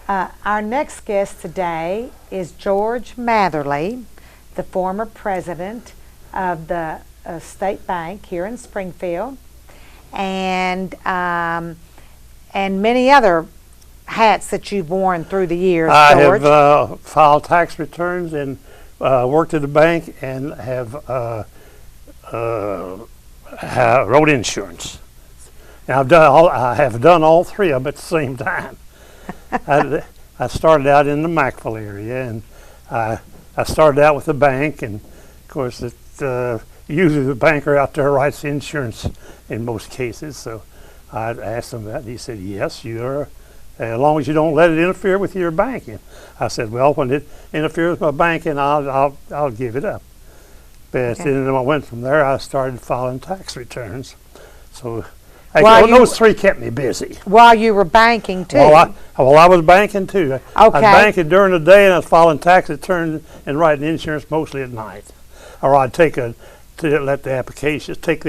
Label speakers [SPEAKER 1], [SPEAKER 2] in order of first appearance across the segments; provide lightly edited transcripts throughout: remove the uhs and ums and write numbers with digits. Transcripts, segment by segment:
[SPEAKER 1] Our next guest today is George Matherly, the former president of the State Bank here in Springfield, and many other hats that you've worn through the years, George.
[SPEAKER 2] I have filed tax returns and worked at the bank and have road insurance. And I have done all three of them at the same time. I started out in the Matherly area, and I started out with the bank, and of course usually the banker out there writes the insurance in most cases. So I asked him that, and he said, "Yes, you are, as long as you don't let it interfere with your banking." I said, "Well, when it interferes with my banking, I'll give it up." But then I went from there. I started filing tax returns. So those three kept me busy.
[SPEAKER 1] While you were banking too?
[SPEAKER 2] Well, I was banking too.
[SPEAKER 1] Okay.
[SPEAKER 2] I was banking during the day, and I was filing tax returns and writing insurance mostly at night. Or I'd take the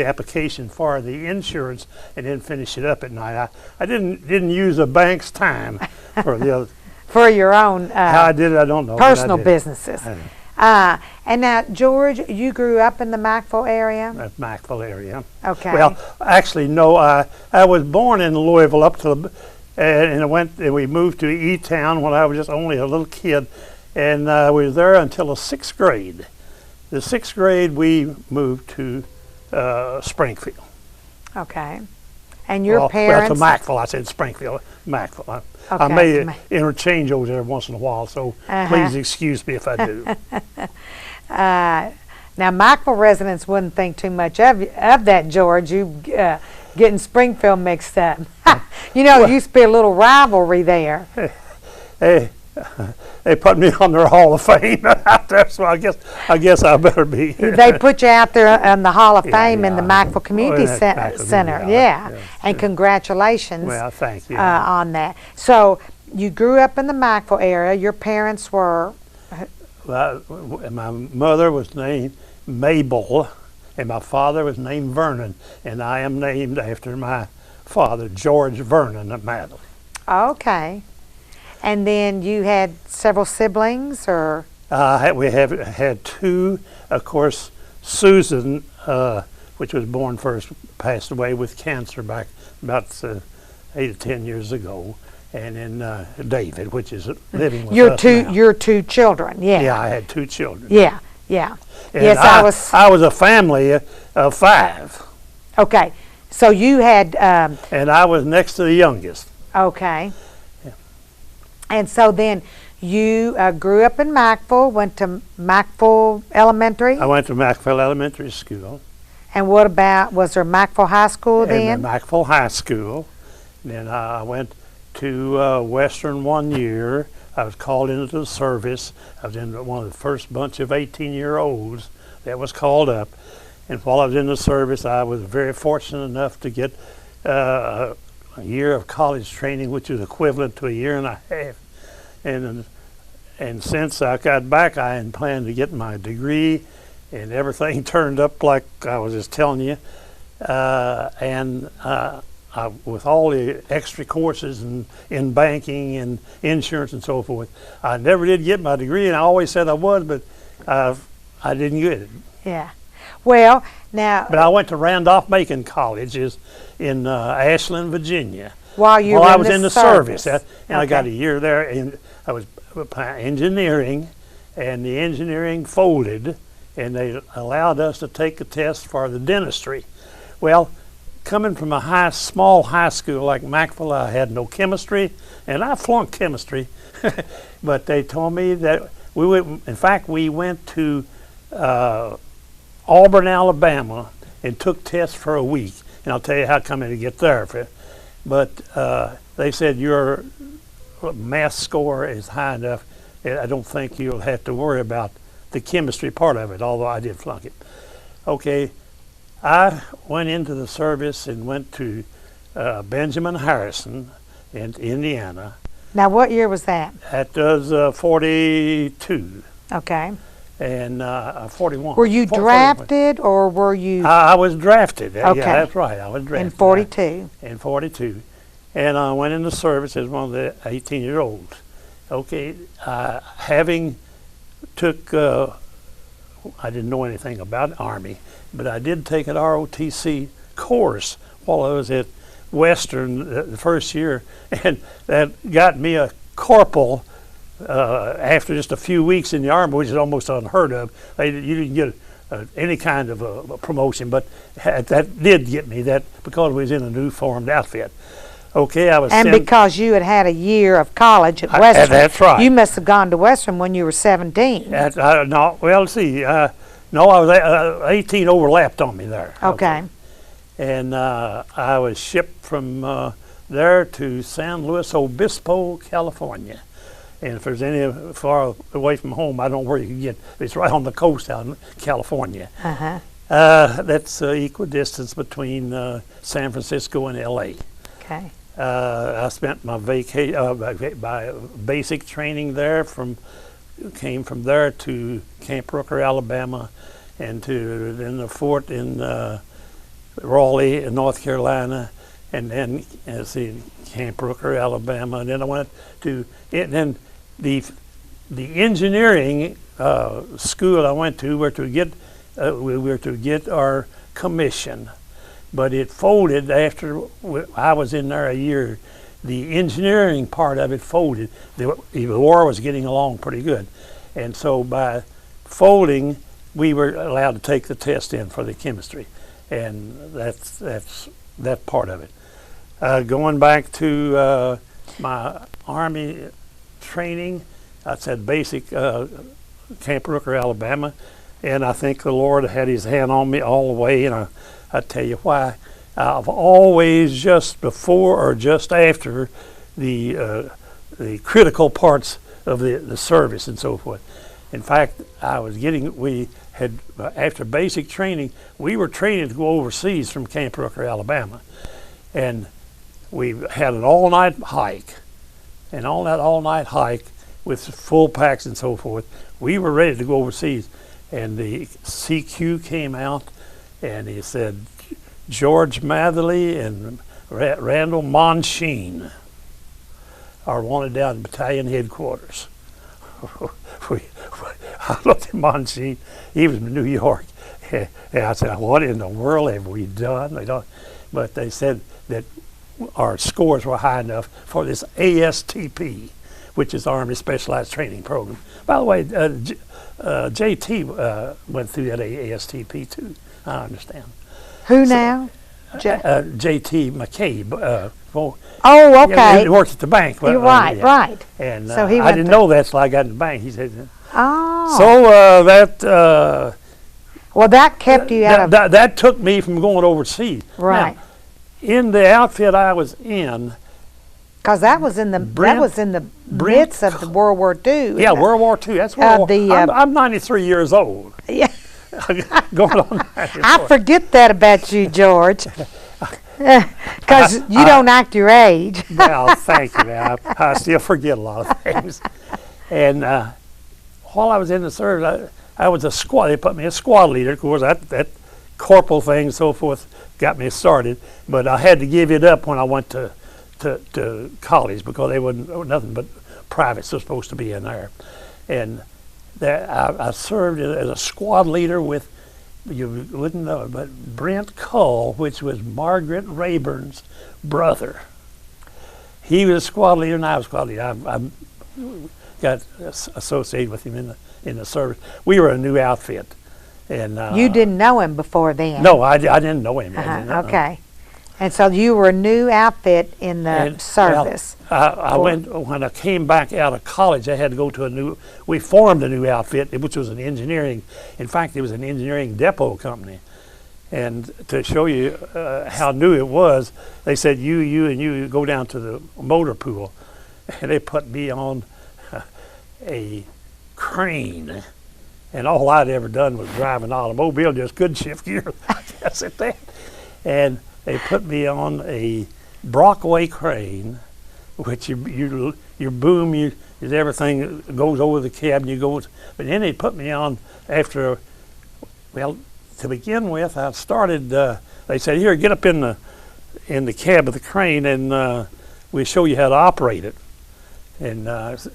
[SPEAKER 2] application for the insurance and then finish it up at night. I didn't use the bank's time for the other.
[SPEAKER 1] For your own
[SPEAKER 2] how I did it, I don't know.
[SPEAKER 1] Personal businesses. And now, George, you grew up in the Matherly area?
[SPEAKER 2] Matherly area.
[SPEAKER 1] Okay.
[SPEAKER 2] Well, actually, no. I was born in Louisville and we moved to E-Town when I was just only a little kid, and I was there until the 6th grade. The 6th grade, we moved to Springfield.
[SPEAKER 1] Okay. And your parents?
[SPEAKER 2] Well, to Matherly. I said Springfield, Matherly.
[SPEAKER 1] Okay.
[SPEAKER 2] I may interchange over there once in a while, so please excuse me if I do.
[SPEAKER 1] Now, Matherly residents wouldn't think too much of that, George. You getting Springfield mixed up. There used to be a little rivalry there.
[SPEAKER 2] They put me on their Hall of Fame out there, so I guess I better be.
[SPEAKER 1] They put you out there in the Hall of Fame in the Matherly Community Center. Yeah. And congratulations.
[SPEAKER 2] Well, thank you.
[SPEAKER 1] On that. So you grew up in the Matherly area. Your parents were?
[SPEAKER 2] Well, my mother was named Mabel, and my father was named Vernon, and I am named after my father, George Vernon of Matherly.
[SPEAKER 1] Okay. And then you had several siblings, or?
[SPEAKER 2] We have had two. Of course, Susan, which was born first, passed away with cancer back about 8 or 10 years ago. And then David, which is living with us now.
[SPEAKER 1] Your two children, yeah.
[SPEAKER 2] Yeah, I had two children.
[SPEAKER 1] Yeah.
[SPEAKER 2] And
[SPEAKER 1] Yes,
[SPEAKER 2] I was a family of 5.
[SPEAKER 1] Okay, so you had.
[SPEAKER 2] And I was next to the youngest.
[SPEAKER 1] Okay. And so then you grew up in Matherly, went to Matherly Elementary?
[SPEAKER 2] I went to Matherly Elementary School.
[SPEAKER 1] And what about, was there Matherly High School then?
[SPEAKER 2] And Matherly High School. Then I went to Western 1 year. I was called into the service. I was in one of the first bunch of 18-year-olds that was called up. And while I was in the service, I was very fortunate enough to get a year of college training, which is equivalent to a year and a half. And since I got back, I had planned to get my degree, and everything turned up like I was just telling you. With all the extra courses in banking and insurance and so forth, I never did get my degree, and I always said I would, but I didn't get it.
[SPEAKER 1] Yeah. Well, now.
[SPEAKER 2] But I went to Randolph-Macon College in Ashland, Virginia.
[SPEAKER 1] While
[SPEAKER 2] I was in the service. And
[SPEAKER 1] okay.
[SPEAKER 2] I got a year there, and I was engineering, and the engineering folded, and they allowed us to take a test for the dentistry. Well, coming from a small high school like Matherly, I had no chemistry, and I flunked chemistry. But they told me that we went to Auburn, Alabama, and took tests for a week. And I'll tell you how come to get there. But they said your math score is high enough. I don't think you'll have to worry about the chemistry part of it, although I did flunk it. Okay, I went into the service and went to Benjamin Harrison in Indiana.
[SPEAKER 1] Now, what year was that?
[SPEAKER 2] That was 42.
[SPEAKER 1] Okay.
[SPEAKER 2] And 41.
[SPEAKER 1] Were you drafted, or were you?
[SPEAKER 2] I was drafted.
[SPEAKER 1] Okay.
[SPEAKER 2] Yeah, that's right. I was drafted.
[SPEAKER 1] In 42.
[SPEAKER 2] In 42. And I went into service as one of the 18-year-olds. Okay, having took, I didn't know anything about the Army, but I did take an ROTC course while I was at Western the first year, and that got me a corporal after just a few weeks in the Army, which is almost unheard of. You didn't get any kind of a promotion, but that did get me that because we was in a new formed outfit. Okay, I was.
[SPEAKER 1] And because you had a year of college at Western.
[SPEAKER 2] That's right.
[SPEAKER 1] You must have gone to Western when you were 17.
[SPEAKER 2] No, well, let's see. No, I was 18 overlapped on me there.
[SPEAKER 1] Okay.
[SPEAKER 2] And I was shipped from there to San Luis Obispo, California. And if there's any far away from home, I don't know where you can get. It's right on the coast out in California.
[SPEAKER 1] Uh-huh.
[SPEAKER 2] That's equidistance between San Francisco and L.A.
[SPEAKER 1] Okay.
[SPEAKER 2] I spent my my basic training there. Came from there to Camp Rooker, Alabama, and to then the fort in Raleigh, in North Carolina, and then Camp Rooker, Alabama, and then I went to it. Then the engineering school I went to we were to get our commission. But it folded after I was in there a year. The engineering part of it folded. The war was getting along pretty good. And so by folding, we were allowed to take the test in for the chemistry. And that's that part of it. Going back to my Army training, I said basic Camp Rooker, Alabama. And I think the Lord had his hand on me all the way, and I tell you why. I've always just before or just after the critical parts of the service and so forth. In fact, we had after basic training, we were training to go overseas from Camp Rooker, Alabama, and we had an all-night hike, and on that all-night hike with full packs and so forth, we were ready to go overseas. And the CQ came out, and he said, George Matherly and Randall Monsheen are wanted down at battalion headquarters. I looked at Monsheen, he was in New York, and I said, what in the world have we done? But they said that our scores were high enough for this ASTP, which is Army Specialized Training Program. By the way, JT went through that ASTP too, I understand.
[SPEAKER 1] Who now?
[SPEAKER 2] JT McCabe.
[SPEAKER 1] Oh, okay.
[SPEAKER 2] He worked at the bank.
[SPEAKER 1] You're right, right.
[SPEAKER 2] And
[SPEAKER 1] so he
[SPEAKER 2] I didn't know that till I got in the bank. He said,
[SPEAKER 1] oh.
[SPEAKER 2] So that...
[SPEAKER 1] well, that kept you out of...
[SPEAKER 2] That took me from going overseas.
[SPEAKER 1] Right.
[SPEAKER 2] Now, in the outfit I was in...
[SPEAKER 1] Because that was in the midst of the World War II.
[SPEAKER 2] Yeah, World War II. That's World War. I'm 93 years old.
[SPEAKER 1] Yeah.
[SPEAKER 2] Going on.
[SPEAKER 1] I forget that about you, George. Because you don't act your age.
[SPEAKER 2] Well, thank you, man. I still forget a lot of things. And while I was in the service, I was a squad. They put me as squad leader. Of course, that corporal thing and so forth got me started. But I had to give it up when I went to college because they wasn't nothing but privates were supposed to be in there. And I served as a squad leader with, you wouldn't know it, but Brent Cull, which was Margaret Rayburn's brother. He was a squad leader and I was a squad leader. I got associated with him in the service. We were a new outfit. And
[SPEAKER 1] you didn't know him before then?
[SPEAKER 2] No, I didn't know him.
[SPEAKER 1] Okay. And so you were a new outfit in the service.
[SPEAKER 2] Well, when I came back out of college, I had to go to we formed a new outfit, which was an engineering, in fact, it was an engineering depot company. And to show you how new it was, they said, you go down to the motor pool. And they put me on a crane. And all I'd ever done was drive an automobile, just couldn't shift gears. That's it. And they put me on a Brockway crane, which you boom, everything goes over the cab, but then they put me on after, well, to begin with, I started, they said, here, get up in the cab of the crane and we'll show you how to operate it. and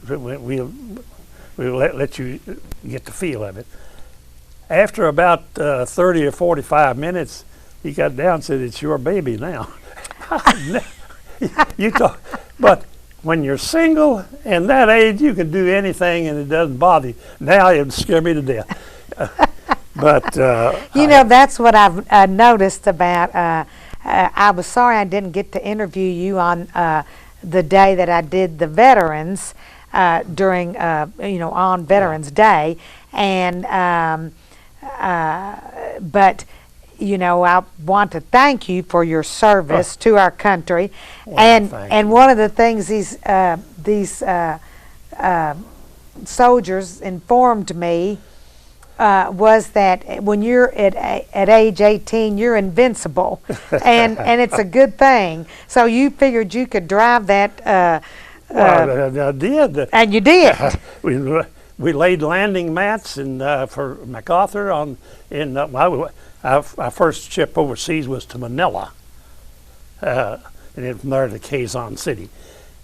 [SPEAKER 2] we'll let you get the feel of it. After about 30 or 45 minutes, he got down and said, "It's your baby now." You talk, but when you're single and that age, you can do anything and it doesn't bother you. Now it would scare me to death. But
[SPEAKER 1] you know, that's what I've noticed about. I was sorry I didn't get to interview you on the day that I did the veterans during, on Veterans Day, and but I want to thank you for your service to our country,
[SPEAKER 2] well,
[SPEAKER 1] and one of the things these soldiers informed me was that when you're at age 18, you're invincible, and it's a good thing. So you figured you could drive that.
[SPEAKER 2] I did.
[SPEAKER 1] And you did.
[SPEAKER 2] We laid landing mats for MacArthur our first trip overseas was to Manila, and then from there to Quezon City.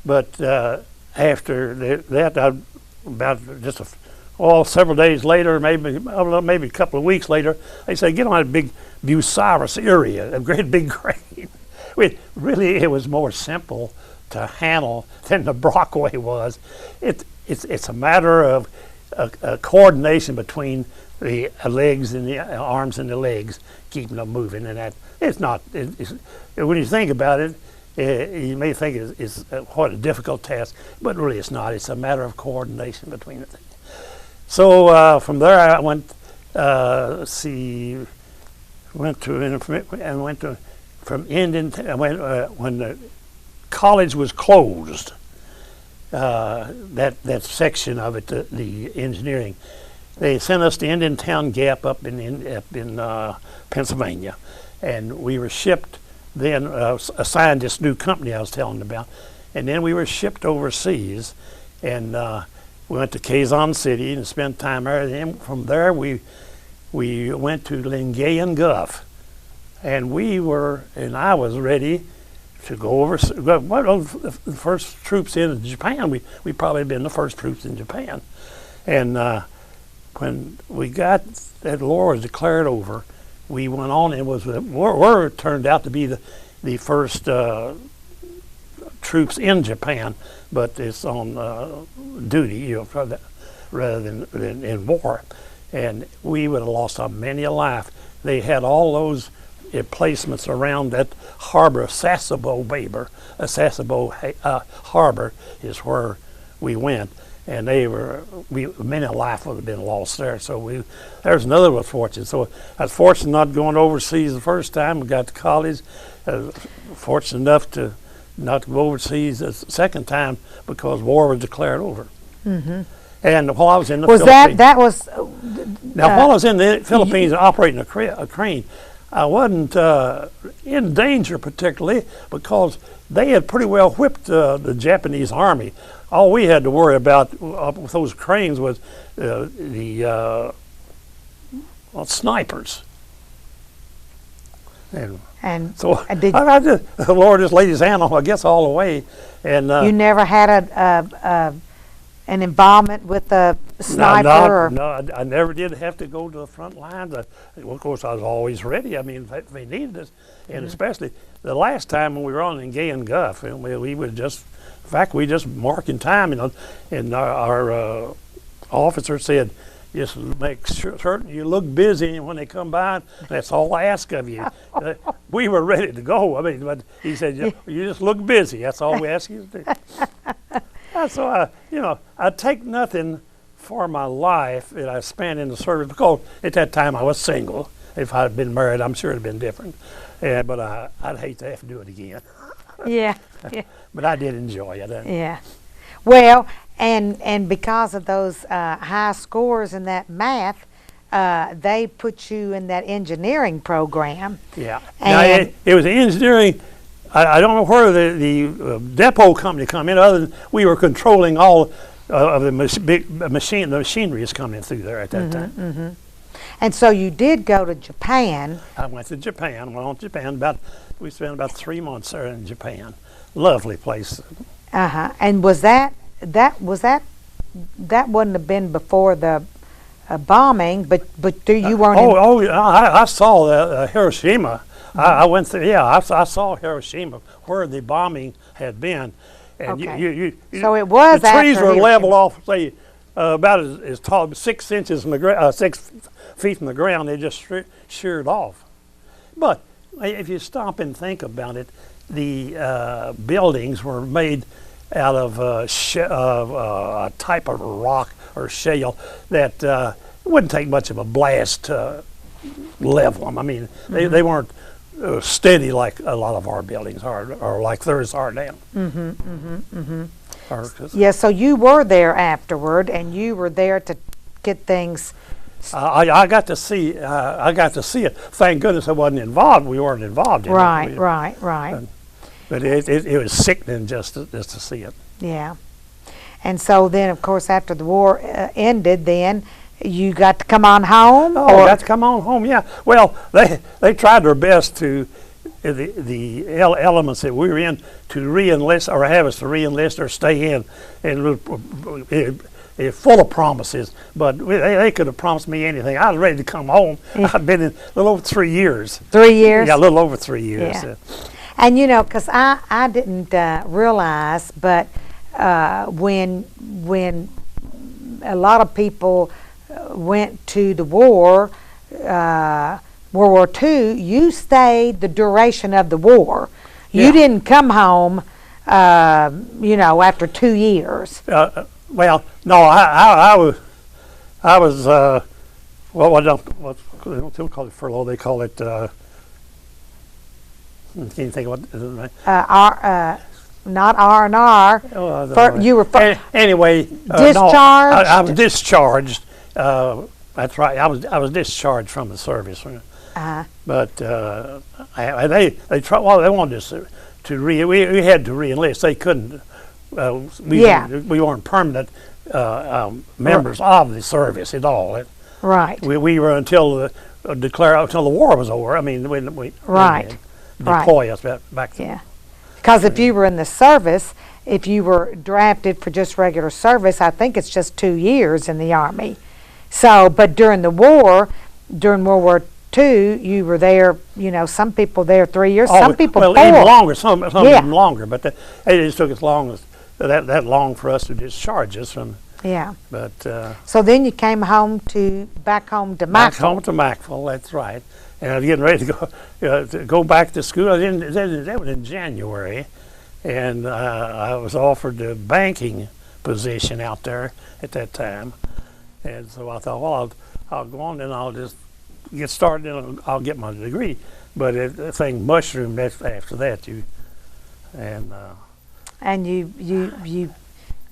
[SPEAKER 2] But after that, several days later, maybe a couple of weeks later, they said, "Get on a big Bucyrus area, a great big crane." It was more simple to handle than the Brockway was. It's a matter of coordination between the legs and the arms and the legs, keeping them moving, and that it's not. When you think about it, you may think it's quite a difficult task, but really it's not. It's a matter of coordination between the things. So from there, I went from Indian. When the college was closed. That section of it, the engineering, they sent us to Indiantown Gap up in Pennsylvania, and we were shipped then, assigned this new company I was telling them about, and then we were shipped overseas, and we went to Quezon City and spent time there. And then from there we went to Lingayen Gulf, and I was ready to go over. One of the first troops in Japan. We probably been the first troops in Japan, and when we got that war was declared over, we went on and were turned out to be the first troops in Japan, but it's on duty, rather than in war, and we would have lost many a life. They had all those placements around that harbor, Sasebo Harbor is where we went, and many a life would have been lost there. So there's another one fortune. So I was fortunate not going overseas the first time. We got to college. Fortunate enough to not to go overseas the second time because war was declared over. Mm-hmm. And while I was in the Philippines, while I was in the Philippines operating a crane, I wasn't in danger particularly because they had pretty well whipped the Japanese army. All we had to worry about with those cranes was the snipers. And so the Lord just laid His hand on, I guess, all the way. And
[SPEAKER 1] you never had an involvement with a sniper?
[SPEAKER 2] No, I never did have to go to the front lines. Of course, I was always ready. I mean, if they needed us, and especially the last time when we were on Lingayen Gulf, and we would just, in fact, we just marking time, and our officer said, "Just make certain you look busy when they come by. That's all I ask of you." We were ready to go. I mean, but he said, "You just look busy. That's all we ask you to do." So I take nothing for my life that I spent in the service, because at that time I was single. If I had been married, I'm sure it'd been different. But I'd hate to have to do it again.
[SPEAKER 1] Yeah.
[SPEAKER 2] But I did enjoy it.
[SPEAKER 1] Yeah. Well, and because of those high scores in that math, they put you in that engineering program.
[SPEAKER 2] Yeah. Now, it was engineering. I don't know where the depot company come in, other than we were controlling all of the machinery is coming through there at that time. Mm-hmm.
[SPEAKER 1] And so you did go to Japan.
[SPEAKER 2] I went to Japan. We spent about 3 months there in Japan. Lovely place.
[SPEAKER 1] And was that that wouldn't have been before the bombing, but you weren't.
[SPEAKER 2] I saw Hiroshima. I went through. Yeah, I saw Hiroshima where the bombing had been, and
[SPEAKER 1] okay. So it was
[SPEAKER 2] the trees
[SPEAKER 1] after
[SPEAKER 2] were
[SPEAKER 1] Hiroshima.
[SPEAKER 2] leveled off, say about as tall, 6 inches from the 6 feet from the ground. They just sheared off. But if you stop and think about it, the buildings were made out of a type of rock or shale that it wouldn't take much of a blast to level them. I mean, they weren't steady like a lot of our buildings are, or like theirs are now.
[SPEAKER 1] Yeah, so you were there afterward, and you were there to get things.
[SPEAKER 2] I got to see. I got to see it. Thank goodness I wasn't involved. We weren't involved in it.
[SPEAKER 1] Right.
[SPEAKER 2] But it was sickening just to see it.
[SPEAKER 1] Yeah. And so then, of course, after the war ended, then you got to come on home?
[SPEAKER 2] Oh, I got to come on home, yeah. Well, they tried their best to, the elements that we were in, to re-enlist or have us to re-enlist or stay in. And it's full of promises, but they could have promised me anything. I was ready to come home.
[SPEAKER 1] Yeah.
[SPEAKER 2] I'd been in a little over 3 years.
[SPEAKER 1] 3 years?
[SPEAKER 2] Yeah, a little over 3 years.
[SPEAKER 1] Yeah. And you know, because I didn't realize, but when a lot of people went to the war, World War II, you stayed the duration of the war. You didn't come home, after 2 years.
[SPEAKER 2] Well, no, I was what they don't call it furlough. They call it. Can you think of what?
[SPEAKER 1] Not R&R. You were
[SPEAKER 2] anyway.
[SPEAKER 1] Discharged.
[SPEAKER 2] No, I was discharged. That's right. I was discharged from the service. But they tried. Well, they wanted us we had to re-enlist. They couldn't. We weren't permanent members of the service at all.
[SPEAKER 1] Right.
[SPEAKER 2] We were until the war was over. I mean, when we deploy us back.
[SPEAKER 1] Yeah. Because if you were in the service, if you were drafted for just regular service, I think it's just 2 years in the Army. So, but during the war, during World War II, you were there, some people there 3 years, some people 4.
[SPEAKER 2] Well, even longer, some even longer, but it just took as long that long for us to discharge us from.
[SPEAKER 1] Yeah.
[SPEAKER 2] But
[SPEAKER 1] so then you came back home to Matherly.
[SPEAKER 2] Back home to Matherly, that's right. And I was getting ready to go back to school. That was in January, and I was offered the banking position out there at that time. And so I thought, well, I'll go on and I'll just get started and I'll get my degree. But the thing mushroomed after that.
[SPEAKER 1] And you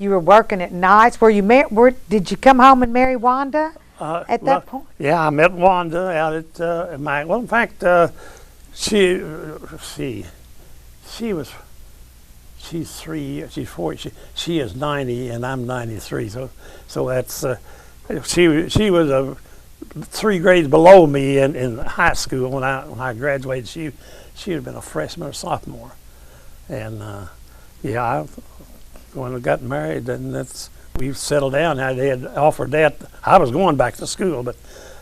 [SPEAKER 1] were working at nights. Did you come home and marry Wanda at that point?
[SPEAKER 2] Yeah, I met Wanda out at well, in fact, she's 4. She is 90 and I'm 93. So that's she was 3 grades below me in high school when I graduated. She had been a freshman or sophomore, and when we got married, then we settled down. Now they had offered that. I was going back to school, but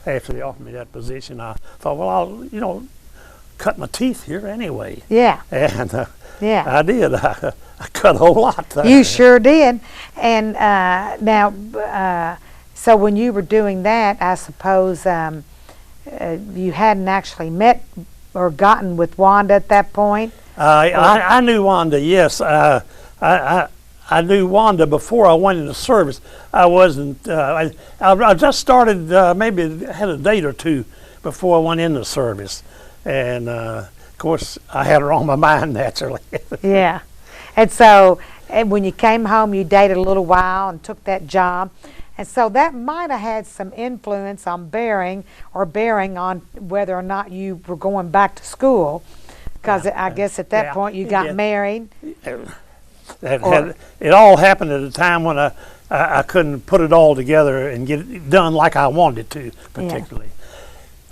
[SPEAKER 2] after they offered me that position, I thought, well, I'll cut my teeth here anyway.
[SPEAKER 1] Yeah.
[SPEAKER 2] And I did. I cut a whole lot.
[SPEAKER 1] You sure did. And now, so when you were doing that, I suppose you hadn't actually met or gotten with Wanda at that point?
[SPEAKER 2] I knew Wanda, yes. I knew Wanda before I went into service. I wasn't. I just started. Maybe had a date or two before I went into service, and of course I had her on my mind naturally.
[SPEAKER 1] Yeah, and so when you came home, you dated a little while and took that job, and so that might have had some influence on bearing on whether or not you were going back to school, because I guess at that point you got married.
[SPEAKER 2] It all happened at a time when I couldn't put it all together and get it done like I wanted it to, particularly.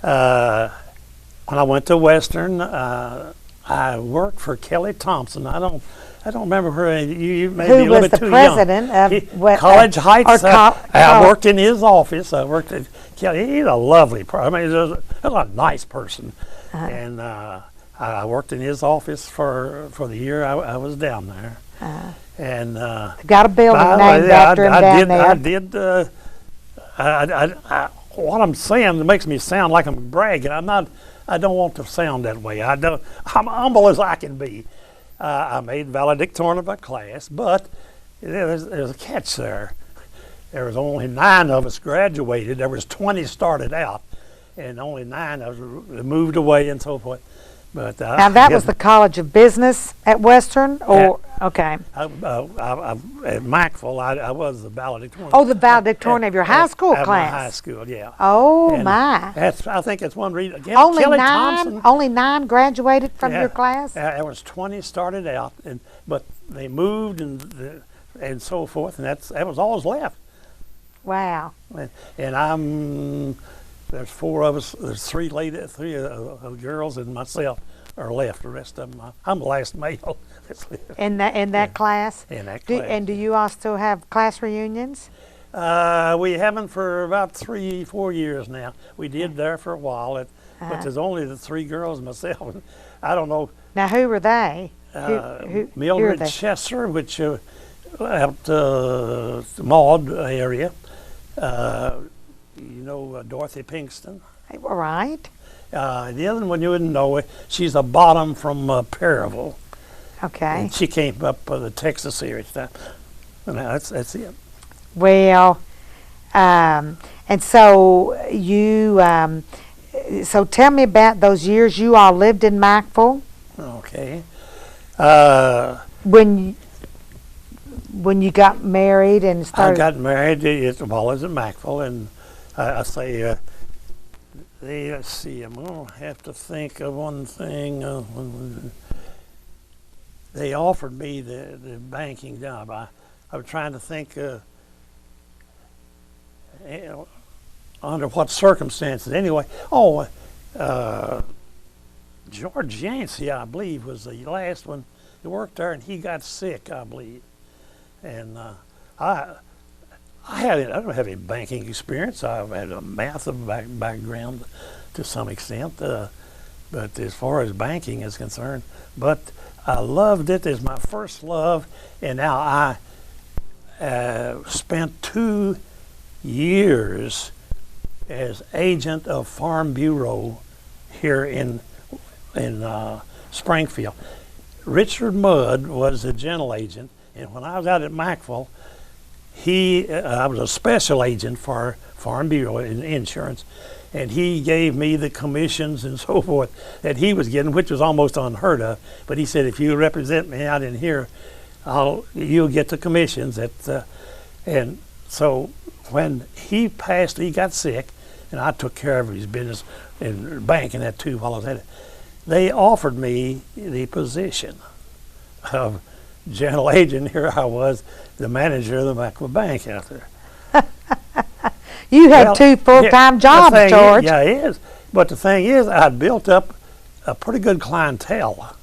[SPEAKER 2] When I went to Western, I worked for Kelly Thompson. I don't I don't remember where you may be
[SPEAKER 1] Who
[SPEAKER 2] a little
[SPEAKER 1] was
[SPEAKER 2] bit
[SPEAKER 1] the
[SPEAKER 2] too
[SPEAKER 1] president
[SPEAKER 2] young.
[SPEAKER 1] of what?
[SPEAKER 2] College Heights. I
[SPEAKER 1] College.
[SPEAKER 2] worked in his office. I worked at Kelly. He's a lovely person. I mean, he's a nice person. And I worked in his office for the year I was down there. And
[SPEAKER 1] Got a building named after him down there.
[SPEAKER 2] What I'm saying makes me sound like I'm bragging. I'm not. I don't want to sound that way. I'm humble as I can be. I made valedictorian of my class, but there's a catch there. There was only 9 of us graduated. There was 20 started out, and only 9 of us moved away and so forth. But
[SPEAKER 1] Now that was the College of Business at Western, or okay.
[SPEAKER 2] At Mackville, I was the valedictorian.
[SPEAKER 1] Oh, the valedictorian of your high school
[SPEAKER 2] at
[SPEAKER 1] class.
[SPEAKER 2] My high school, yeah.
[SPEAKER 1] Oh
[SPEAKER 2] And
[SPEAKER 1] my!
[SPEAKER 2] I think that's one reason. Again,
[SPEAKER 1] Only
[SPEAKER 2] Kelly
[SPEAKER 1] 9.
[SPEAKER 2] Thompson,
[SPEAKER 1] Only 9 graduated from
[SPEAKER 2] yeah,
[SPEAKER 1] your class.
[SPEAKER 2] There was 20 started out, but they moved and so forth, and that was all that's left.
[SPEAKER 1] Wow.
[SPEAKER 2] And there's 4 of us. There's 3 girls and myself are left. The rest of them, I'm the last male that's left.
[SPEAKER 1] In that class.
[SPEAKER 2] In that class.
[SPEAKER 1] And do you all still have class reunions?
[SPEAKER 2] We haven't for about 3-4 years now. We did there for a while, but there's only the 3 girls and myself. And I don't know.
[SPEAKER 1] Now who were they? Who are
[SPEAKER 2] Mildred
[SPEAKER 1] they?
[SPEAKER 2] Chesser, which out the Maud area. Dorothy Pinkston.
[SPEAKER 1] All right.
[SPEAKER 2] The other one you wouldn't know. She's a bottom from Perryville.
[SPEAKER 1] Okay.
[SPEAKER 2] And she came up the Texas area time. And that's it.
[SPEAKER 1] Well, and so so tell me about those years you all lived in Mackville.
[SPEAKER 2] Okay.
[SPEAKER 1] When you got married and started.
[SPEAKER 2] I got married while I was in Mackville, and I say, let's see, I'm going to have to think of one thing. They offered me the banking job. I was trying to think under what circumstances. Anyway, George Yancey, I believe, was the last one who worked there, and he got sick, I believe. And I don't have any banking experience. I've had a math background to some extent, but as far as banking is concerned, but I loved it as my first love, and now I spent 2 years as agent of Farm Bureau here in Springfield. Richard Mudd was the general agent, and when I was out at Mackville, I was a special agent for Farm Bureau in insurance, and he gave me the commissions and so forth that he was getting, which was almost unheard of. But he said, if you represent me out in here, you'll get the commissions. And so when he passed, he got sick, and I took care of his business in banking that too while I was at it. They offered me the position of general agent. Here I was, the manager of the Mackville Bank out there.
[SPEAKER 1] You had 2 full-time jobs, George.
[SPEAKER 2] Yeah, it is. But the thing is, I'd built up a pretty good clientele,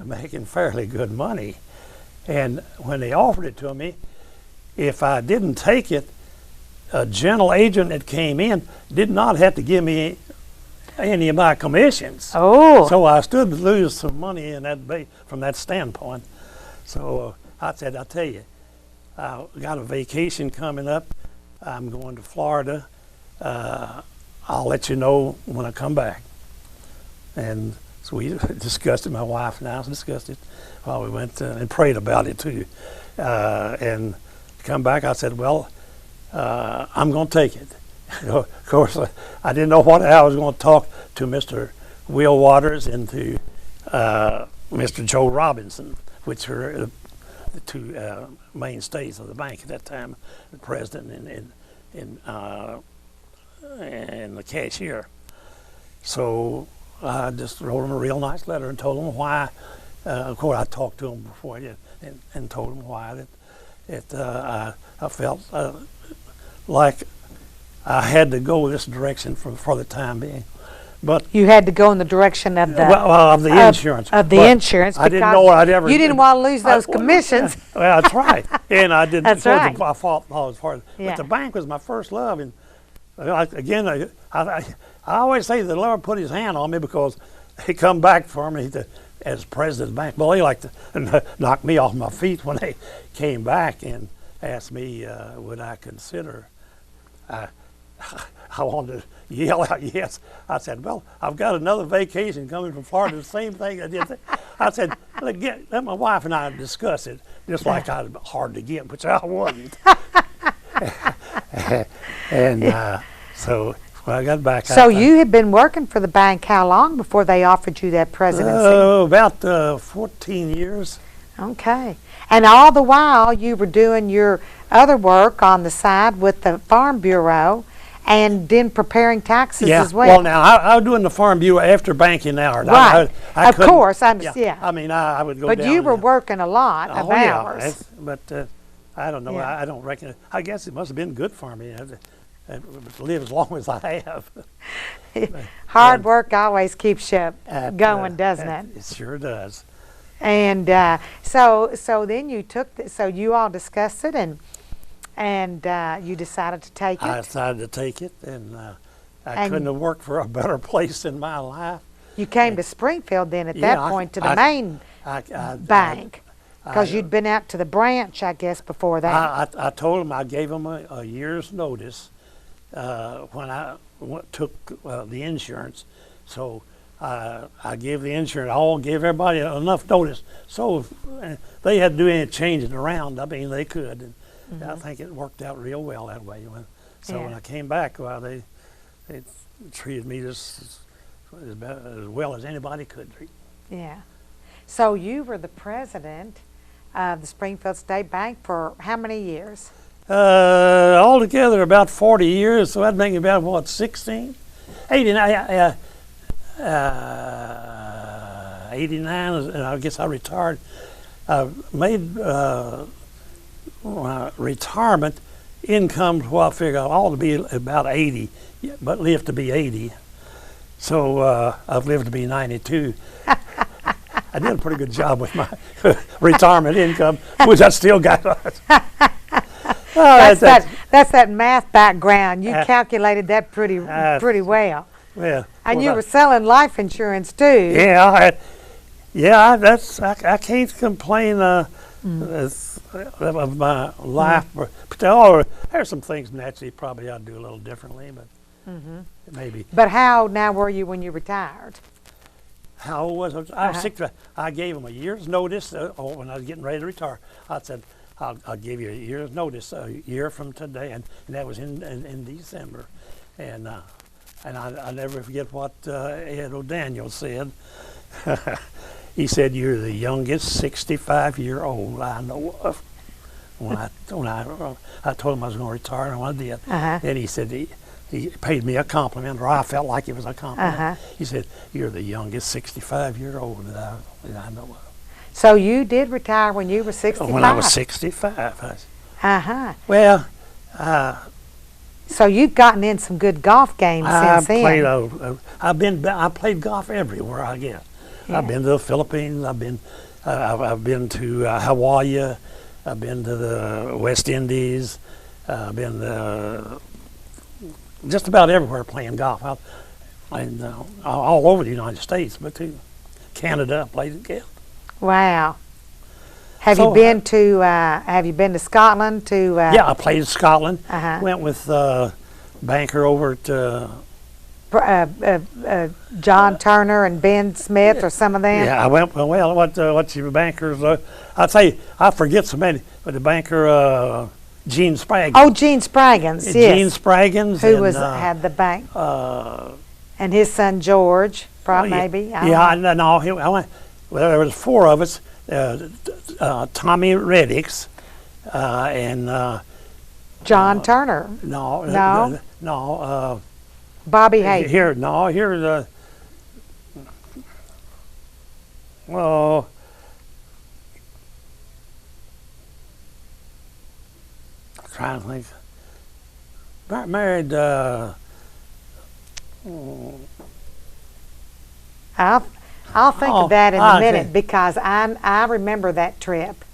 [SPEAKER 2] making fairly good money. And when they offered it to me, if I didn't take it, a general agent that came in did not have to give me any of my commissions.
[SPEAKER 1] Oh.
[SPEAKER 2] So I stood to lose some money in from that standpoint. So I said, I'll tell you, I got a vacation coming up. I'm going to Florida. I'll let you know when I come back. And so we discussed it, my wife and I discussed it while we went and prayed about it too. And to come back, I said, well, I'm going to take it. Of course, I didn't know how I was going to talk to Mr. Will Waters and to Mr. Joe Robinson, which were the 2 mainstays of the bank at that time, the president and the cashier. So I just wrote him a real nice letter and told him why. Of course, I talked to him before and told him why I felt like I had to go this direction for the time being. but
[SPEAKER 1] You had to go in the direction of the
[SPEAKER 2] of the insurance.
[SPEAKER 1] of the
[SPEAKER 2] But
[SPEAKER 1] insurance.
[SPEAKER 2] I didn't
[SPEAKER 1] because
[SPEAKER 2] know I'd ever.
[SPEAKER 1] You didn't want to lose those
[SPEAKER 2] I-
[SPEAKER 1] commissions.
[SPEAKER 2] Well, that's right. And I didn't.
[SPEAKER 1] That's
[SPEAKER 2] so
[SPEAKER 1] right.
[SPEAKER 2] I thought as far as,
[SPEAKER 1] Yeah.
[SPEAKER 2] but the bank was my first love, and again, I always say the Lord put His hand on me because He come back for me as president of the bank. Well, He liked to knock me off my feet when they came back and asked me would I consider. I wanted to yell out yes. I said, well, I've got another vacation coming from Florida, the same thing I did. I said, let my wife and I discuss it, just like I was hard to get, which I wasn't. And so when I got back.
[SPEAKER 1] So you had been working for the bank how long before they offered you that presidency?
[SPEAKER 2] About 14 years.
[SPEAKER 1] Okay. And all the while you were doing your other work on the side with the Farm Bureau and then preparing taxes as well.
[SPEAKER 2] Well, now I was doing the Farm Bureau after banking hours.
[SPEAKER 1] Right.
[SPEAKER 2] I
[SPEAKER 1] Of
[SPEAKER 2] couldn't-
[SPEAKER 1] course. I
[SPEAKER 2] I mean, I would go
[SPEAKER 1] But
[SPEAKER 2] down.
[SPEAKER 1] you were
[SPEAKER 2] and-
[SPEAKER 1] working a lot of
[SPEAKER 2] Oh, yeah,
[SPEAKER 1] hours.
[SPEAKER 2] but I don't know.
[SPEAKER 1] Yeah.
[SPEAKER 2] I don't reckon. I guess it must have been good for me to live as long as I have.
[SPEAKER 1] Hard work always keeps you going, doesn't it?
[SPEAKER 2] It sure does.
[SPEAKER 1] And so then you took so you all discussed it and you decided to take
[SPEAKER 2] I
[SPEAKER 1] it.
[SPEAKER 2] decided to take it, and I
[SPEAKER 1] And-
[SPEAKER 2] couldn't have worked for a better place in my life.
[SPEAKER 1] You came to Springfield then at
[SPEAKER 2] Yeah,
[SPEAKER 1] that point to the
[SPEAKER 2] I-
[SPEAKER 1] main
[SPEAKER 2] I
[SPEAKER 1] bank because
[SPEAKER 2] I-
[SPEAKER 1] you'd been out to the branch, I guess, before that.
[SPEAKER 2] I told him I gave him a year's notice when I took the insurance. So I gave the insurance. I gave everybody enough notice. So if they had to do any changing around, I mean, they could. And I think it worked out real well that way. So when
[SPEAKER 1] Yeah.
[SPEAKER 2] I came back, well, they treated me just as well as anybody could treat.
[SPEAKER 1] Yeah. So you were the president of the Springfield State Bank for how many years?
[SPEAKER 2] Altogether about 40 years, so that'd make it about, what, 16? 89, 89, and I guess I retired. Made my retirement income, well, I figure I ought to be about 80, but live to be 80. So I've lived to be 92. I did a pretty good job with my retirement income, which I still got.
[SPEAKER 1] That's that math background. You calculated that pretty well.
[SPEAKER 2] Well,
[SPEAKER 1] And you were selling life insurance too.
[SPEAKER 2] Yeah, I can't complain of my life. But there's some things naturally probably I'd do a little differently, but maybe.
[SPEAKER 1] But how now were you when you retired?
[SPEAKER 2] How old was I? I was 65. I gave him a year's notice when I was getting ready to retire. I said, I'll give you a year's notice, a year from today, and that was in December. And I never forget what Ed O'Daniel said. He said, "You're the youngest 65-year-old I know of." When I told him I was going to retire, and when I did, and he said he paid me a compliment, or I felt like it was a compliment. He said, "You're the youngest 65-year-old that I know of."
[SPEAKER 1] So you did retire when you were 65?
[SPEAKER 2] When I was 65.
[SPEAKER 1] Well,
[SPEAKER 2] Well,
[SPEAKER 1] so you've gotten in some good golf games since then.
[SPEAKER 2] I played golf everywhere I guess.
[SPEAKER 1] Yeah.
[SPEAKER 2] I've been to the Philippines. I've been to Hawaii. I've been to the West Indies. I've been just about everywhere playing golf. And all over the United States, but to Canada, I played again.
[SPEAKER 1] Wow. Have you been to Scotland to
[SPEAKER 2] Yeah, I played in Scotland.
[SPEAKER 1] Uh-huh.
[SPEAKER 2] Went with banker over at
[SPEAKER 1] John Turner and Ben Smith or some of them?
[SPEAKER 2] yeah, I went. Well, what's your bankers? I'd say I forget so many, but the banker Gene Spraggins.
[SPEAKER 1] Oh, Gene Spraggins, yes.
[SPEAKER 2] Gene Spraggins,
[SPEAKER 1] Who
[SPEAKER 2] and,
[SPEAKER 1] had the bank. And his son George, maybe. I don't know.
[SPEAKER 2] No, I went. Well, there was four of us. Tommy Reddicks and
[SPEAKER 1] John Turner.
[SPEAKER 2] no.
[SPEAKER 1] Bobby Hayden.
[SPEAKER 2] Here's the. Well, I'm trying to think. Married.
[SPEAKER 1] I'll think of that in a minute because I remember that trip.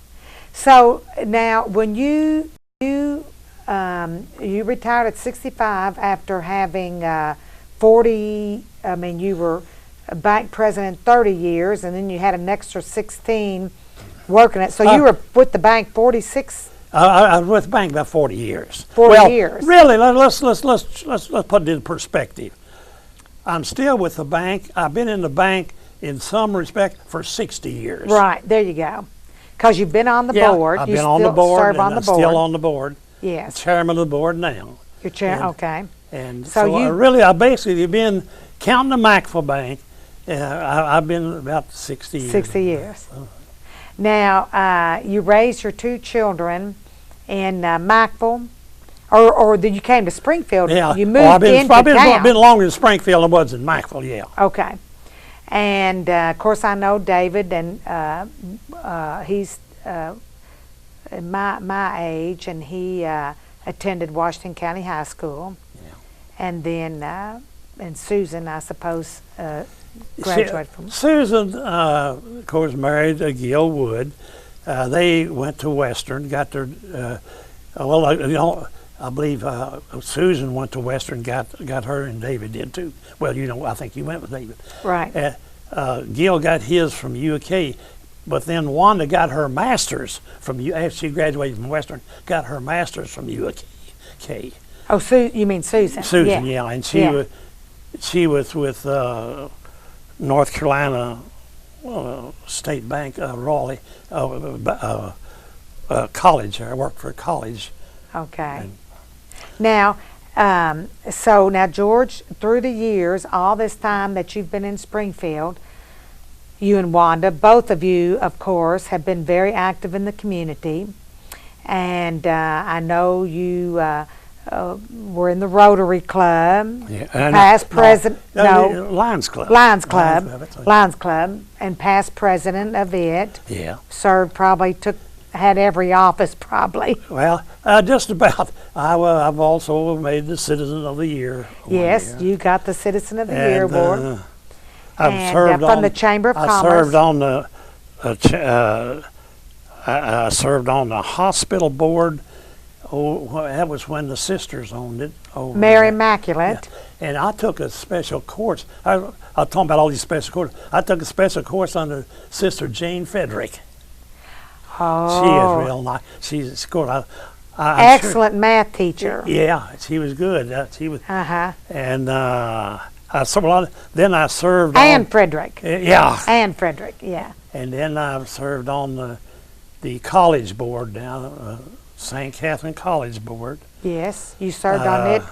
[SPEAKER 1] So now, when you retired at 65 after having 40. I mean, you were a bank president 30 years, and then you had an extra 16 working it. So you were with the bank 46.
[SPEAKER 2] I was with the bank about 40 years.
[SPEAKER 1] 40 years.
[SPEAKER 2] Really, let's put it in perspective. I'm still with the bank. I've been in the bank in some respect for 60 years.
[SPEAKER 1] Right, there you go. Because you've been on the board.
[SPEAKER 2] I've
[SPEAKER 1] you
[SPEAKER 2] been on the board,
[SPEAKER 1] serve
[SPEAKER 2] and
[SPEAKER 1] on the
[SPEAKER 2] I'm
[SPEAKER 1] board.
[SPEAKER 2] still on the board.
[SPEAKER 1] Yes.
[SPEAKER 2] Chairman of the board now.
[SPEAKER 1] You're chair. Okay.
[SPEAKER 2] And
[SPEAKER 1] so
[SPEAKER 2] I basically been counting the Mackville Bank. I've been about 60 years.
[SPEAKER 1] 60 years. Now, you raised your two children in Mackville, or you came to Springfield.
[SPEAKER 2] Yeah.
[SPEAKER 1] You moved into town.
[SPEAKER 2] I've been longer in Springfield than I was in Mackville, yeah.
[SPEAKER 1] Okay. And, of course, I know David, and he's my age, and he attended Washington County High School.
[SPEAKER 2] Yeah.
[SPEAKER 1] And then, and Susan, I suppose, graduated from...
[SPEAKER 2] Susan, of course, married Gil Wood. They went to Western, got their... I believe Susan went to Western, got her, and David did too. Well, I think you went with David.
[SPEAKER 1] Right.
[SPEAKER 2] Gil got his from UK, but then Wanda got her master's from after she graduated from Western, got her master's from UK.
[SPEAKER 1] Oh, you mean Susan?
[SPEAKER 2] Susan, yeah, and she was with North Carolina State Bank, Raleigh college. I worked for a college.
[SPEAKER 1] Okay. Now, so now, George, through the years, all this time that you've been in Springfield, you and Wanda, both of you, of course, have been very active in the community. And I know you were in the Rotary Club, past president,
[SPEAKER 2] Lions Club.
[SPEAKER 1] Lions Club, and past president of it.
[SPEAKER 2] Yeah.
[SPEAKER 1] Served had every office probably.
[SPEAKER 2] Well, just about. I've also made the Citizen of the Year.
[SPEAKER 1] Yes, you got the Citizen of the Year award.
[SPEAKER 2] I've served
[SPEAKER 1] from the Chamber of Commerce.
[SPEAKER 2] I served on the hospital board. That was when the sisters owned it.
[SPEAKER 1] Mary Immaculate.
[SPEAKER 2] Yeah. And I took a special course. I'm talking about all these special courses. I took a special course under Sister Jane Frederick.
[SPEAKER 1] Oh.
[SPEAKER 2] She is real nice. She's good.
[SPEAKER 1] Excellent math teacher.
[SPEAKER 2] Yeah, she was good. She was. And
[SPEAKER 1] then
[SPEAKER 2] I served.
[SPEAKER 1] Anne Frederick.
[SPEAKER 2] Yeah.
[SPEAKER 1] Anne Frederick. Yeah.
[SPEAKER 2] And then I served on the college board down, St. Catherine College Board.
[SPEAKER 1] Yes, you served on it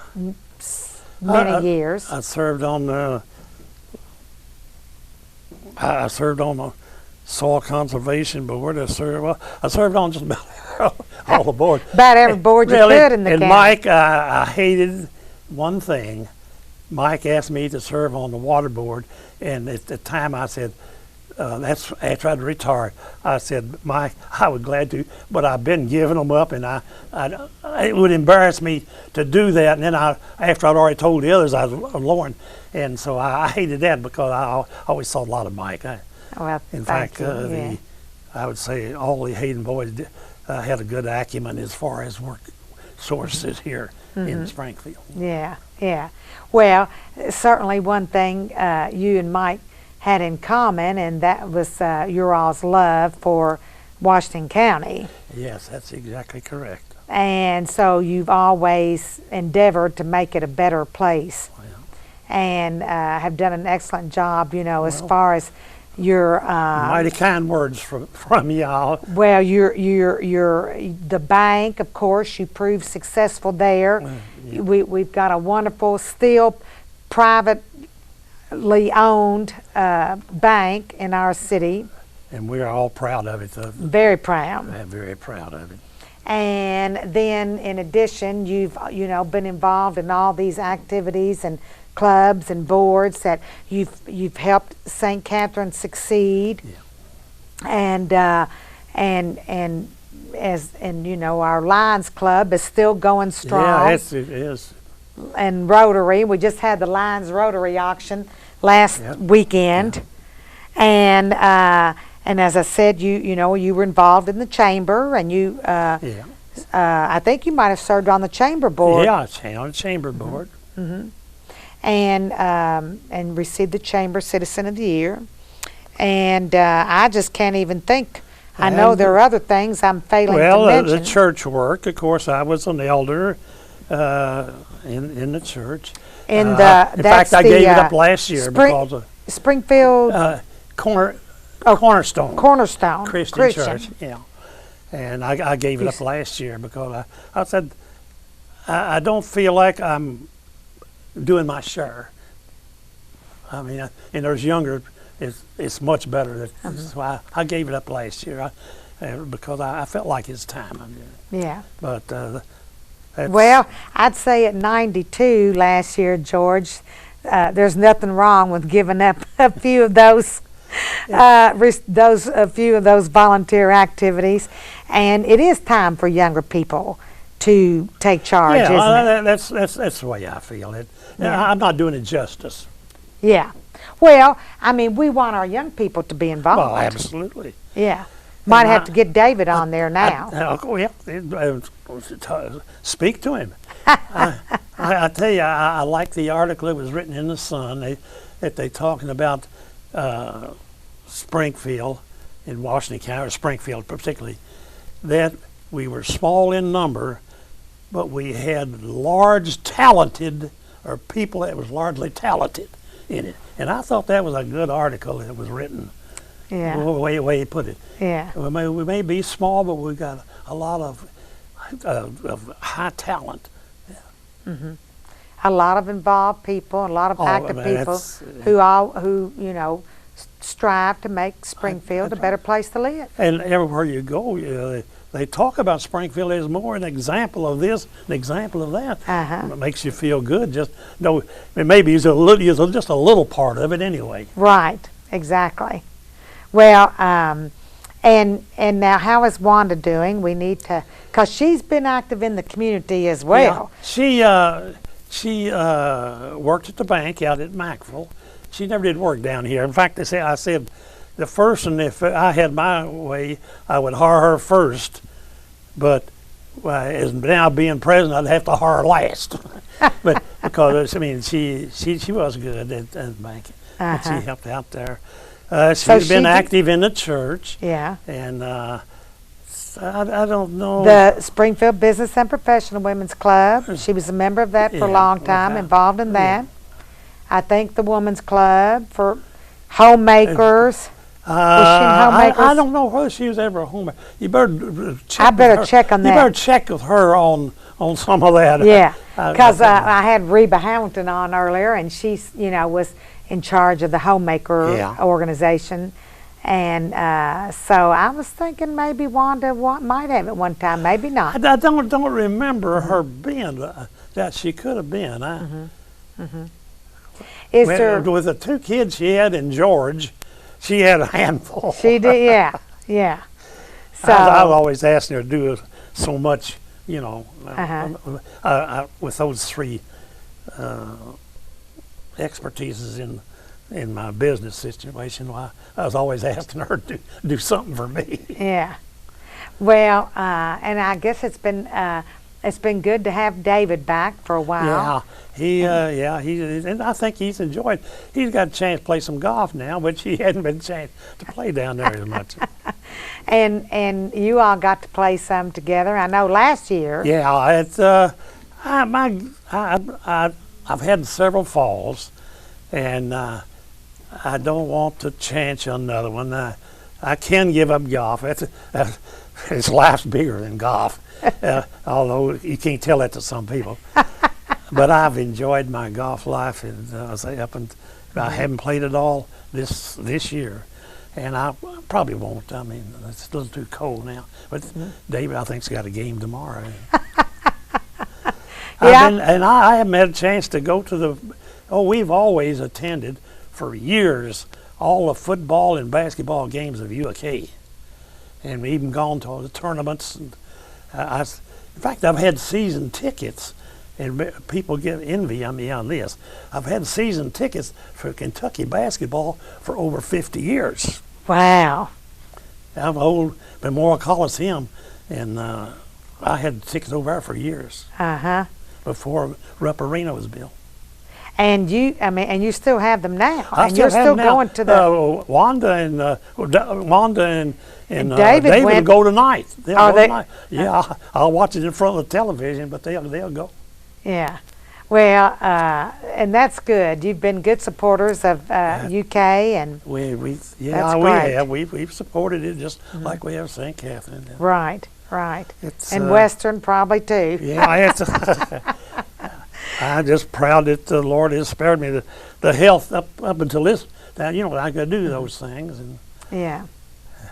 [SPEAKER 1] many years.
[SPEAKER 2] I served on the. I served on the Soil Conservation Board. I served on just about all the boards.
[SPEAKER 1] About every board you could in the county.
[SPEAKER 2] And Mike, I hated one thing. Mike asked me to serve on the water board, and at the time I said, that's after I'd retired. I said, Mike, I would glad to, but I've been giving them up, and it would embarrass me to do that. And then after I'd already told the others, I was Lauren, and so I hated that because I always saw a lot of Mike. In fact, I would say all the Hayden boys had a good acumen as far as work sources here in Springfield.
[SPEAKER 1] Yeah, yeah. Well, certainly one thing you and Mike had in common, and that was your all's love for Washington County.
[SPEAKER 2] Yes, that's exactly correct.
[SPEAKER 1] And so you've always endeavored to make it a better place.
[SPEAKER 2] Well,
[SPEAKER 1] and have done an excellent job, as far as your
[SPEAKER 2] mighty kind words from y'all.
[SPEAKER 1] Well, the bank, of course, you proved successful there.
[SPEAKER 2] Yeah.
[SPEAKER 1] We've got a wonderful, still privately owned bank in our city.
[SPEAKER 2] And we're all proud of it.
[SPEAKER 1] Very proud.
[SPEAKER 2] I'm very proud of it.
[SPEAKER 1] And then, in addition, you've been involved in all these activities and clubs and boards that you've helped St. Catherine succeed.
[SPEAKER 2] Yeah.
[SPEAKER 1] And our Lions Club is still going strong.
[SPEAKER 2] Yeah, it is.
[SPEAKER 1] And Rotary, we just had the Lions Rotary auction last
[SPEAKER 2] Yeah.
[SPEAKER 1] weekend, and as I said, you were involved in the chamber, and you
[SPEAKER 2] Yeah.
[SPEAKER 1] I think you might have served on the chamber board.
[SPEAKER 2] Yeah, I on the chamber board.
[SPEAKER 1] And received the Chamber Citizen of the Year. And I just can't even think. I know
[SPEAKER 2] And-
[SPEAKER 1] there are other things I'm failing
[SPEAKER 2] Well,
[SPEAKER 1] to mention.
[SPEAKER 2] the church work, of course, I was an elder in the church.
[SPEAKER 1] In
[SPEAKER 2] In
[SPEAKER 1] that's
[SPEAKER 2] fact, I
[SPEAKER 1] the,
[SPEAKER 2] gave it up last year
[SPEAKER 1] Spring-
[SPEAKER 2] because of
[SPEAKER 1] Springfield
[SPEAKER 2] Cornerstone
[SPEAKER 1] Cornerstone
[SPEAKER 2] Christian Church. Yeah, and I gave it up last year because I said I don't feel like I'm doing my share. I mean, and there's younger. It's much better. So I gave it up last year because I felt like it's time.
[SPEAKER 1] Yeah.
[SPEAKER 2] But
[SPEAKER 1] Well, I'd say at 92 last year, George, there's nothing wrong with giving up a few of those, a few of those volunteer activities, and it is time for younger people to take charge, isn't it?
[SPEAKER 2] that's the way I feel it. I'm not doing it justice.
[SPEAKER 1] Yeah. Well, I mean, we want our young people to be involved.
[SPEAKER 2] Well, absolutely.
[SPEAKER 1] Yeah. Might have to get David on there now.
[SPEAKER 2] Speak to him. I tell you, I like the article that was written in the Sun. They talking about Springfield in Washington County, or Springfield particularly, that we were small in number, but we had large talented, or people that was largely talented in it. And I thought that was a good article that was written.
[SPEAKER 1] Yeah.
[SPEAKER 2] The way he put it.
[SPEAKER 1] Yeah.
[SPEAKER 2] We may be small, but we've got a lot of high talent.
[SPEAKER 1] A lot of involved people, a lot of active people who strive to make Springfield a better place to live.
[SPEAKER 2] And everywhere you go, they talk about Springfield as more an example of this, an example of that. It makes you feel good. Just maybe it's just a little part of it anyway.
[SPEAKER 1] Right. Exactly. Well, and now how is Wanda doing? We need to, because she's been active in the community as well.
[SPEAKER 2] Yeah. She worked at the bank out at Matherly. She never did work down here. In fact, I said the first, and if I had my way, I would hire her first. But as now being president, I'd have to hire her last. But because she was good at the bank, and she helped out there. She's been active in the church.
[SPEAKER 1] Yeah.
[SPEAKER 2] And I don't know.
[SPEAKER 1] The Springfield Business and Professional Women's Club. She was a member of that for a long time, involved in that. I think the Women's Club for homemakers.
[SPEAKER 2] I don't know whether she was ever a homemaker. You better check.
[SPEAKER 1] I better check on that.
[SPEAKER 2] You better check with her on some of that.
[SPEAKER 1] Yeah, because I had Reba Hamilton on earlier, and she was in charge of the homemaker organization. And so I was thinking maybe Wanda might have it one time, maybe not.
[SPEAKER 2] I don't remember her being that she could have been. With the two kids she had in George, she had a handful.
[SPEAKER 1] She did, yeah. So
[SPEAKER 2] I've always asked her to do so much, with those three expertises in my business situation. I was always asking her to do something for me.
[SPEAKER 1] Yeah. Well, and I guess it's been good to have David back for a while.
[SPEAKER 2] Yeah, and I think he's enjoyed. He's got a chance to play some golf now, but he hadn't been a chance to play down there as much.
[SPEAKER 1] And you all got to play some together. I know last year.
[SPEAKER 2] Yeah, it's I've had several falls, and I don't want to chance another one. I can give up golf. It's life's bigger than golf, although you can't tell that to some people. But I've enjoyed my golf life, and I haven't played it all this year, and I probably won't. I mean, it's a little too cold now. But David, I think's got a game tomorrow. I haven't had a chance to go to we've always attended for years all the football and basketball games of UK, and we've even gone to the tournaments. And in fact, I've had season tickets and people get envy on me on this. I've had season tickets for Kentucky basketball for over 50 years.
[SPEAKER 1] Wow.
[SPEAKER 2] I'm old Memorial Coliseum, and I had tickets over there for years before Rupp Arena was built.
[SPEAKER 1] And you still have them now.
[SPEAKER 2] And
[SPEAKER 1] you're still going to the
[SPEAKER 2] Wanda and David
[SPEAKER 1] went,
[SPEAKER 2] will go tonight. They'll
[SPEAKER 1] are
[SPEAKER 2] go
[SPEAKER 1] they,
[SPEAKER 2] tonight. Yeah, I'll watch it in front of the television, but they'll go.
[SPEAKER 1] Yeah. Well, and that's good. You've been good supporters of UK, and
[SPEAKER 2] We've supported it just like we have St. Catherine.
[SPEAKER 1] right.
[SPEAKER 2] It's,
[SPEAKER 1] And Western probably too.
[SPEAKER 2] Yeah, it's I'm just proud that the Lord has spared me the health up until this. That I could do those things, and
[SPEAKER 1] Yeah.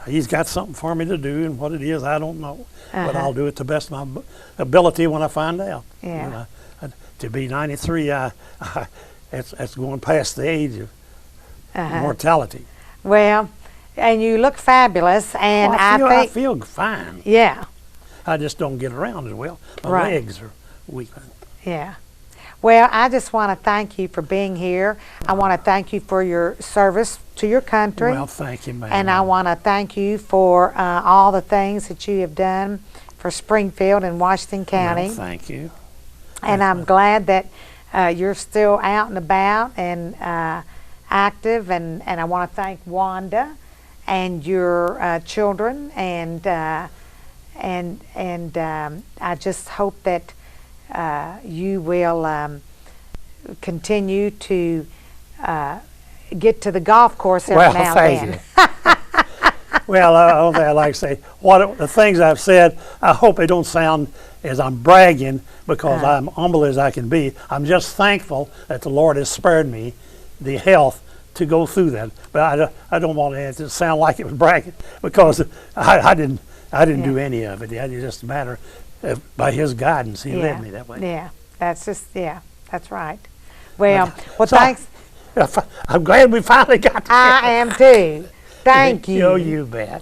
[SPEAKER 2] He's got something for me to do, and what it is, I don't know. But I'll do it to the best of my ability when I find out.
[SPEAKER 1] Yeah.
[SPEAKER 2] To be 93, that's going past the age of mortality.
[SPEAKER 1] Well, and you look fabulous, and
[SPEAKER 2] I feel fine.
[SPEAKER 1] Yeah.
[SPEAKER 2] I just don't get around as well. My
[SPEAKER 1] Right.
[SPEAKER 2] legs are weak.
[SPEAKER 1] Yeah. Well, I just want to thank you for being here. I want to thank you for your service to your country.
[SPEAKER 2] Well, thank you, ma'am.
[SPEAKER 1] And I want to thank you for all the things that you have done for Springfield and Washington County.
[SPEAKER 2] Well, thank you.
[SPEAKER 1] And I'm glad that you're still out and about and active. And I want to thank Wanda and your children. And I just hope that you will continue to get to the golf course every now and then.
[SPEAKER 2] Well, I like to say, the things I've said, I hope they don't sound as I'm bragging, because I'm humble as I can be. I'm just thankful that the Lord has spared me the health to go through that. But I don't want it to sound like it was bragging, because I didn't do any of it. It's just a matter of, by His guidance, He led me that way.
[SPEAKER 1] Yeah, that's right. Well,
[SPEAKER 2] thanks. I'm glad we finally got together.
[SPEAKER 1] I am too. Thank you.
[SPEAKER 2] You bet.